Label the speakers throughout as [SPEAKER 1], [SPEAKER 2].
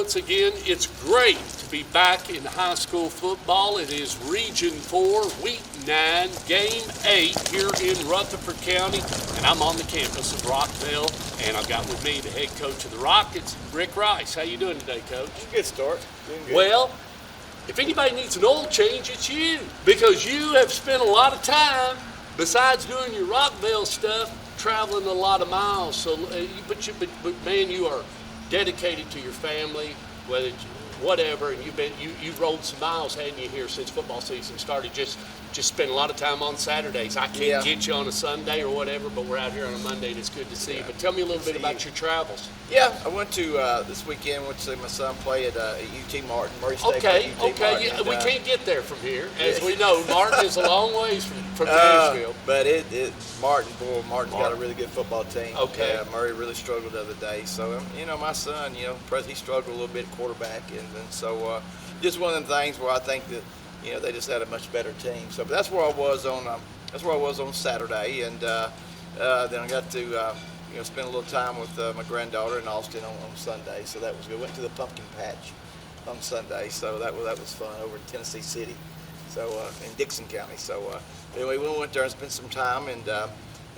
[SPEAKER 1] once again. It's great to be back in high school football. It is Region 4, Week 9, Game 8 here in Rutherford County, and I'm on the campus of Rockville, and I've got with me the head coach of the Rockets, Rick Rice. How you doing today, Coach?
[SPEAKER 2] Good start. Doing good.
[SPEAKER 1] Well, if anybody needs an oil change, it's you, because you have spent a lot of time, besides doing your Rockville stuff, traveling a lot of miles. So, but man, you are dedicated to your family, whether it's whatever, and you've rolled some miles, hadn't you, here since football season started? Just spend a lot of time on Saturdays. I can't get you on a Sunday or whatever, but we're out here on a Monday, and it's good to see you. But tell me a little bit about your travels.
[SPEAKER 2] Yeah, I went to this weekend. Went to see my son play at UT Martin, Murray State.
[SPEAKER 1] Okay.
[SPEAKER 2] Martin,
[SPEAKER 1] Yeah, we can't get there from here, as we know. Martin is a long ways from Nashville.
[SPEAKER 2] But Martin's got a really good football team.
[SPEAKER 1] Okay.
[SPEAKER 2] Murray really struggled the other day. So my son, he struggled a little bit at quarterback, and so just one of them things where I think that they just had a much better team. So, but that's where I was on Saturday, and then I got to spend a little time with my granddaughter in Austin on Sunday. So that was good. Went to the pumpkin patch on Sunday, so that was fun over in Tennessee City, so in Dixon County. So anyway, we went there and spent some time, and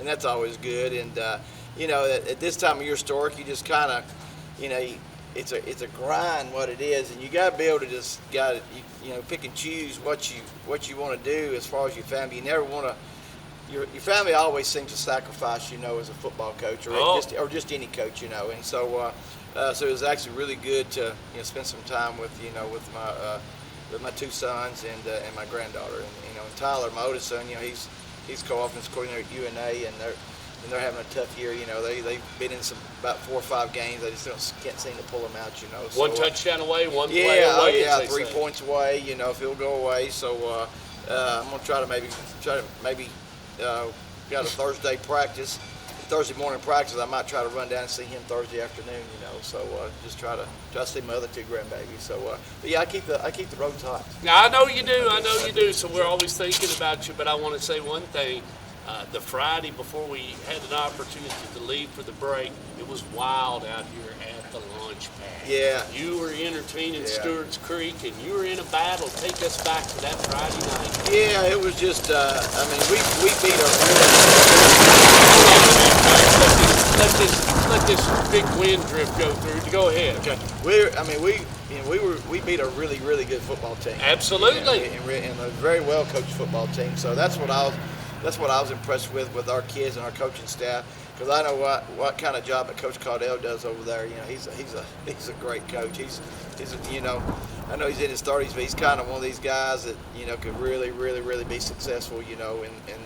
[SPEAKER 2] that's always good. And at this time of year, Stork, you just kind of it's a grind what it is, and you got to be able to just pick and choose what you want to do as far as your family. You never want to. Your family always seems to sacrifice, as a football coach or just any coach, and so so it was actually really good to spend some time with with my two sons and my granddaughter, and Tyler, my oldest son, he's co-offense coordinator at UNA, and they're having a tough year. They've been in about 4 or 5 games. They just can't seem to pull them out. So,
[SPEAKER 1] one touchdown away, one play away.
[SPEAKER 2] Yeah, 3 points away. Field goal away. So I'm gonna try to maybe got a Thursday morning practice. I might try to run down and see him Thursday afternoon. So just try to see my other 2 grandbabies. So but yeah, I keep the roads hot.
[SPEAKER 1] Now I know you do. So we're always thinking about you. But I want to say one thing. The Friday before we had an opportunity to leave for the break, it was wild out here at the launch pad.
[SPEAKER 2] Yeah.
[SPEAKER 1] You were entertaining Stewart's Creek, and you were in a battle. Take us back to that Friday night.
[SPEAKER 2] Yeah, it was just, we beat our
[SPEAKER 1] Let this big wind drift go through. Go ahead.
[SPEAKER 2] Okay. We beat a really, really good football team.
[SPEAKER 1] Absolutely.
[SPEAKER 2] And a very well coached football team. So that's what I was impressed with our kids and our coaching staff, because I know what kind of job that Coach Caudell does over there. He's a great coach. I know he's in his 30s, but he's kind of one of these guys that could really, really, really be successful in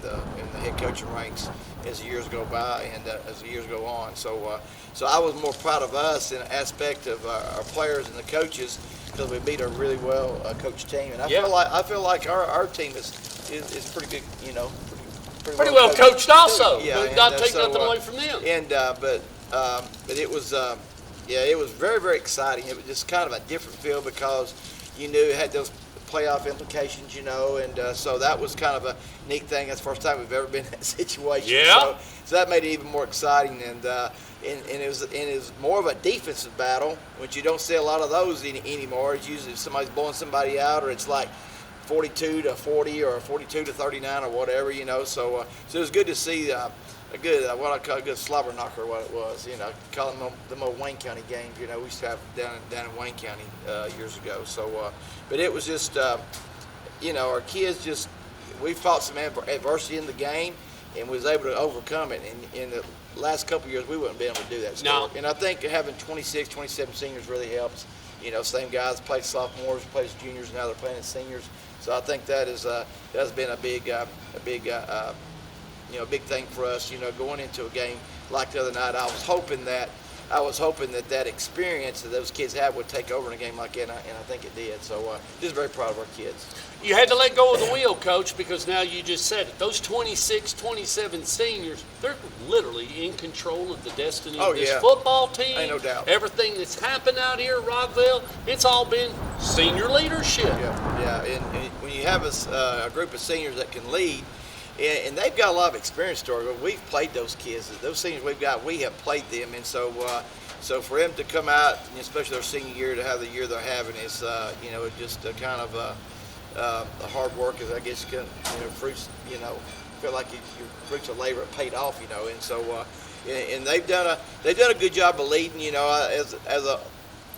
[SPEAKER 2] the head coaching ranks as the years go by and as the years go on. So I was more proud of us in an aspect of our players and the coaches, because we beat a really well coached team, and I feel like our team is pretty good.
[SPEAKER 1] Pretty well coached also.
[SPEAKER 2] Yeah,
[SPEAKER 1] not take nothing away from them.
[SPEAKER 2] And but it was it was very, very exciting. It was just kind of a different feel, because it had those playoff implications, and so that was kind of a neat thing. That's the first time we've ever been in that situation.
[SPEAKER 1] Yeah.
[SPEAKER 2] So that made it even more exciting, and it was more of a defensive battle, which you don't see a lot of those anymore. It's usually if somebody's blowing somebody out, or it's like 42-40 or 42-39 or whatever, So it was good to see a good what I call a good slobber knocker. What it was, calling them old Wayne County games. We used to have down in Wayne County years ago. So, but it was just our kids we fought some adversity in the game and was able to overcome it. And in the last couple of years, we wouldn't be able to do that.
[SPEAKER 1] No.
[SPEAKER 2] And I think having 26, 27 seniors really helps. Same guys played sophomores, played as juniors, now they're playing as seniors. So I think that has been a big thing for us. Going into a game like the other night, I was hoping that experience that those kids had would take over in a game like that, and I think it did. So just very proud of our kids.
[SPEAKER 1] You had to let go of the wheel, Coach, because now you just said it. Those 26, 27 seniors, they're literally in control of the destiny of this football team.
[SPEAKER 2] Ain't no doubt.
[SPEAKER 1] Everything that's happened out here at Rockville, it's all been senior leadership.
[SPEAKER 2] Yeah. And when you have a group of seniors that can lead, and they've got a lot of experience, we've played those kids. Those seniors we have played them, and so So for him to come out, especially their senior year, to have the year they're having is, just a kind of the hard work is, I guess, fruits, feel like your fruits of labor paid off, and so, and they've done a good job of leading, as a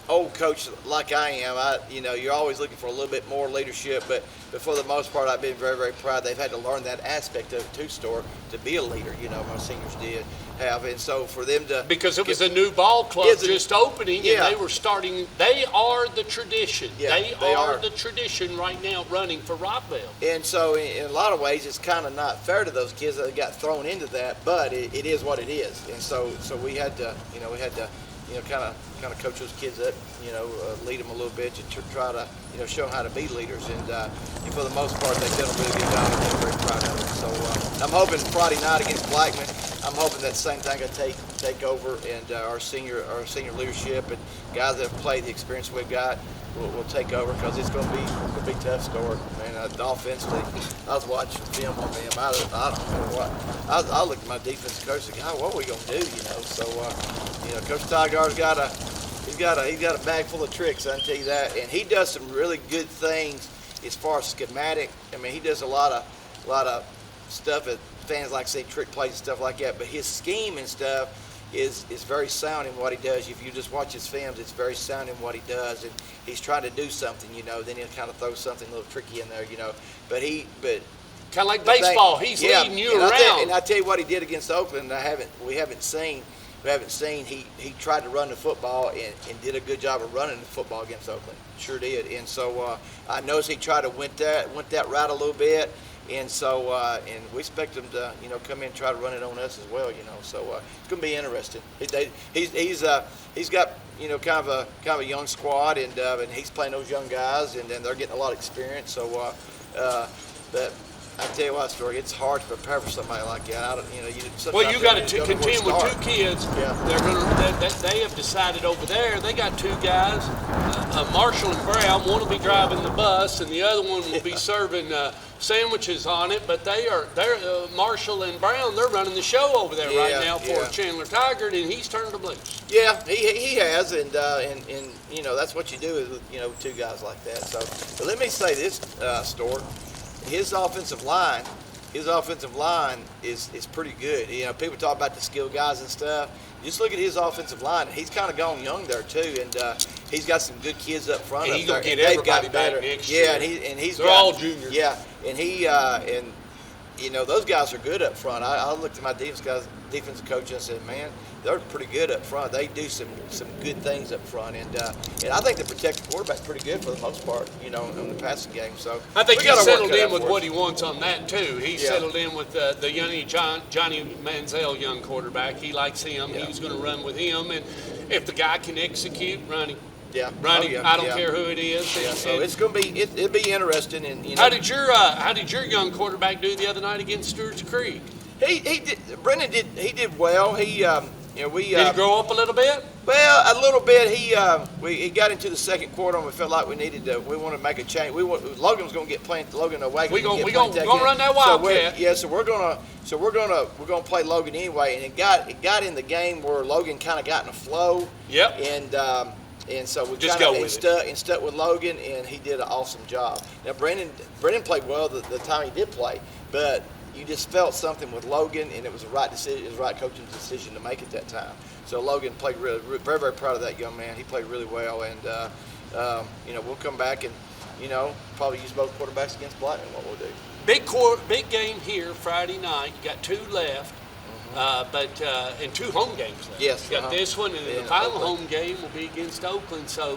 [SPEAKER 2] old coach like I am, you're always looking for a little bit more leadership, but for the most part, I've been very, very proud. They've had to learn that aspect of it too, Stuart, to be a leader. My seniors did have, and so for them to
[SPEAKER 1] because it was a new ball club just opening,
[SPEAKER 2] yeah.
[SPEAKER 1] and they were starting. They are the tradition.
[SPEAKER 2] Yeah,
[SPEAKER 1] they are the tradition right now, running for Rockville.
[SPEAKER 2] And so, in a lot of ways, it's kind of not fair to those kids that got thrown into that, but it is what it is. And so we had to, kind of coach those kids up, lead them a little bit to try to, show them how to be leaders. And for the most part, they've done a really good job, and I'm very proud of them. So I'm hoping Friday night against Blackman, I'm hoping that same thing I take over, and our senior leadership and guys that have played, the experience we've got, will take over, because it's going to be tough, Stuart. Man, offensively, I was watching film on them. I don't know what. I looked at my defensive coach and God, what are we going to do? So Coach Tygar's got a bag full of tricks, I can tell you that, and he does some really good things as far as schematic. I mean, he does a lot of stuff that fans like to say, trick plays and stuff like that. But his scheme and stuff is very sound in what he does. If you just watch his films, it's very sound in what he does, and he's trying to do something, then he'll kind of throw something a little tricky in there, But
[SPEAKER 1] kind of like baseball, he's leading you around.
[SPEAKER 2] And I tell you what he did against Oakland. We haven't seen. He tried to run the football and did a good job of running the football against Oakland. Sure did. And so I noticed he tried to went that route a little bit. And so and we expect him to come in and try to run it on us as well. So it's going to be interesting. He's got kind of a young squad, and he's playing those young guys, and they're getting a lot of experience. So but I tell you what, Story, it's hard to prepare for somebody like that.
[SPEAKER 1] You got to contend with two kids.
[SPEAKER 2] Yeah.
[SPEAKER 1] They have decided over there. They got two guys, Marshall and Brown. One will be driving the bus, and the other one will be serving sandwiches on it. But they're Marshall and Brown. They're running the show over there right now for Chandler Tigard, and he's turned them loose.
[SPEAKER 2] Yeah, he has, and that's what you do with two guys like that. So, but let me say this, Stuart. His offensive line is pretty good. People talk about the skilled guys and stuff. Just look at his offensive line. He's kind of gone young there too, and he's got some good kids up front.
[SPEAKER 1] And he's
[SPEAKER 2] going
[SPEAKER 1] to get everybody back next year.
[SPEAKER 2] They're
[SPEAKER 1] all juniors.
[SPEAKER 2] Yeah, and those guys are good up front. I looked at my defensive coach and I said, man, they're pretty good up front. They do some good things up front, and I think they protect the quarterback pretty good for the most part, in the passing game. So
[SPEAKER 1] I think he's settled in with what he wants on that too. He's settled in with the Johnny Manziel young quarterback. He likes him.
[SPEAKER 2] Yeah.
[SPEAKER 1] He's going to run with him, and if the guy can execute, running.
[SPEAKER 2] Yeah,
[SPEAKER 1] running. I don't care who it is.
[SPEAKER 2] Yeah, so it's going to be it'll be interesting. And
[SPEAKER 1] how did your young quarterback do the other night against Stewart's Creek?
[SPEAKER 2] He did. Brendan did well. He
[SPEAKER 1] did he grow up a little bit?
[SPEAKER 2] Well, a little bit. He got into the second quarter, and we felt like we wanted to make a change. Logan was going to get playing. Logan away.
[SPEAKER 1] We're going to run that Wildcat.
[SPEAKER 2] So we're going to play Logan anyway, and it got in the game where Logan kind of got in a flow.
[SPEAKER 1] Yep.
[SPEAKER 2] And so we
[SPEAKER 1] just
[SPEAKER 2] kind of stuck with Logan, and he did an awesome job. Now Brendan played well the time he did play, but you just felt something with Logan, and it was the right decision. It was the right coaching decision to make at that time. So Logan played really, very, very proud of that young man. He played really well, and we'll come back and probably use both quarterbacks against Blackman. What we'll do.
[SPEAKER 1] Big game here Friday night. You got two left. And two home games left.
[SPEAKER 2] Yes.
[SPEAKER 1] You got this one, and the final home game will be against Oakland. So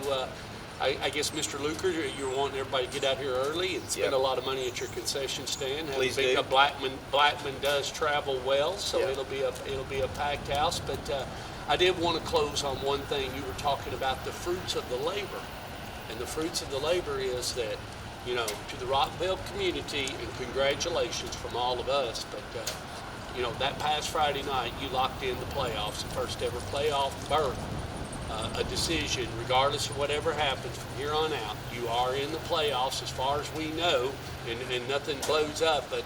[SPEAKER 1] I guess, Mr. Luker, you're wanting everybody to get out here early and spend a lot of money at your concession stand.
[SPEAKER 2] Please do.
[SPEAKER 1] Blackman does travel well, so it'll be a packed house. But I did want to close on one thing. You were talking about the fruits of the labor, and the fruits of the labor is that, to the Rockville community, and congratulations from all of us. But that past Friday night, you locked in the playoffs, the first ever playoff berth, a decision, regardless of whatever happens from here on out. You are in the playoffs as far as we know, and nothing blows up. But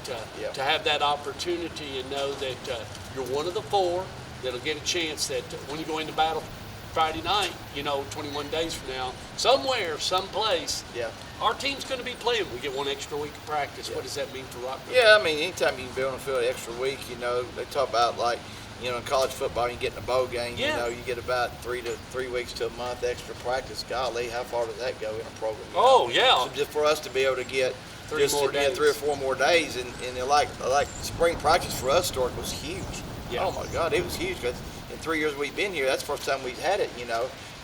[SPEAKER 1] to have that opportunity and know that you're one of the four that'll get a chance that when you go into battle Friday night, 21 days from now, somewhere, someplace,
[SPEAKER 2] Yeah.
[SPEAKER 1] our team's going to be playing. We get one extra week of practice.
[SPEAKER 2] Yeah.
[SPEAKER 1] What does that mean for Rockville?
[SPEAKER 2] Yeah, I mean, anytime you can be on the field an extra week, they talk about like, in college football, you get in a bowl game,
[SPEAKER 1] Yeah.
[SPEAKER 2] you get about 3 weeks to a month extra practice. Golly, how far does that go in a program?
[SPEAKER 1] Oh, yeah.
[SPEAKER 2] So just for us to be able to get
[SPEAKER 1] 3 more days.
[SPEAKER 2] 3 or 4 more days, and like spring practice for us, Stork, was huge.
[SPEAKER 1] Yeah.
[SPEAKER 2] Oh my God, it was huge because in 3 years we've been here, that's the first time we've had it,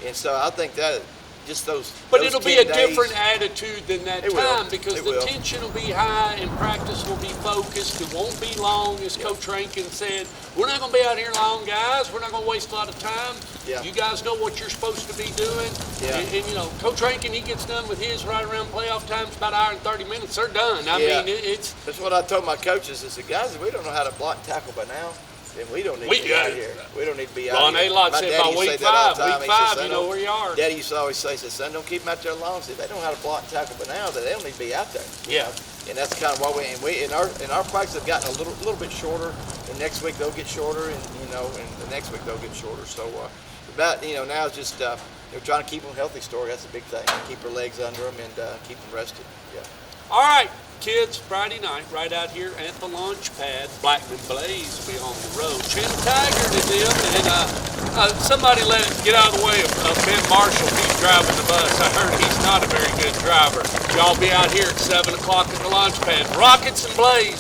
[SPEAKER 2] And so I think that just those.
[SPEAKER 1] But
[SPEAKER 2] those
[SPEAKER 1] it'll be
[SPEAKER 2] 10
[SPEAKER 1] a
[SPEAKER 2] days,
[SPEAKER 1] different attitude than that
[SPEAKER 2] It will.
[SPEAKER 1] time because
[SPEAKER 2] It
[SPEAKER 1] the
[SPEAKER 2] will.
[SPEAKER 1] tension will be high and practice will be focused. It won't be long, as Coach Rankin said. We're not going to be out here long, guys. We're not going to waste a lot of time.
[SPEAKER 2] Yeah.
[SPEAKER 1] You guys know what you're supposed to be doing.
[SPEAKER 2] Yeah.
[SPEAKER 1] And Coach Rankin, he gets done with his right around playoff time. It's about an hour and 30 minutes. They're done. I
[SPEAKER 2] Yeah.
[SPEAKER 1] mean, it's.
[SPEAKER 2] That's what I told my coaches. I said, guys, if we don't know how to block and tackle by now, then we don't need
[SPEAKER 1] We
[SPEAKER 2] to be
[SPEAKER 1] got
[SPEAKER 2] out
[SPEAKER 1] it.
[SPEAKER 2] here. We don't need to be out
[SPEAKER 1] Ron
[SPEAKER 2] here.
[SPEAKER 1] Alot
[SPEAKER 2] My
[SPEAKER 1] said
[SPEAKER 2] daddy
[SPEAKER 1] by
[SPEAKER 2] used to
[SPEAKER 1] week
[SPEAKER 2] say that all the time.
[SPEAKER 1] five,
[SPEAKER 2] He said,
[SPEAKER 1] you know where you are.
[SPEAKER 2] Daddy used to always say, son, don't keep them out there long. If they don't know how to block and tackle by now, then they don't need to be out there.
[SPEAKER 1] Yeah.
[SPEAKER 2] And that's kind of why we in our practice have gotten a little bit shorter. And next week they'll get shorter, and the next week they'll get shorter. So now it's just trying to keep them healthy. Story, that's a big thing. Keep their legs under them and keep them rested. Yeah.
[SPEAKER 1] All right, kids, Friday night, right out here at the launch pad. Blackman Blaze will be on the road. Channel Tiger to them, and somebody let it get out of the way of Ben Marshall. He's driving the bus. I heard he's not a very good driver. Y'all be out here at 7 o'clock at the launch pad. Rockets and Blaze.